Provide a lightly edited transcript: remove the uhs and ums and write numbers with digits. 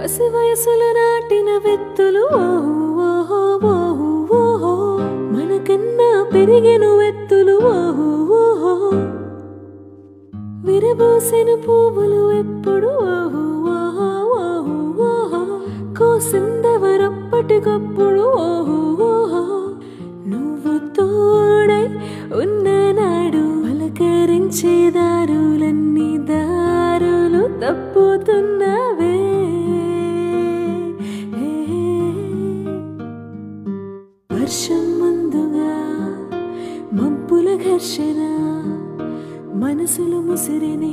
పసి వయసులు నాటిన వెత్తులు ఓహో ఓహో ఓహో మనకన్నా పెరిగెను వెత్తులు ఓహో ఓహో విరబూసెను పువ్వులు ఎప్పుడు ఓహో ఓహో ఓహో ఓహో కోసిందెవరప్పటికప్పుడు ఓహో ఓహో నువ్వు తోడై ఉన్ననాడు పలకరించే దారులన్నీ దారులు తప్పుతున్నవే వర్షం ముందుగా మబ్బుల ఘర్షణ మనసులు ముసిరిని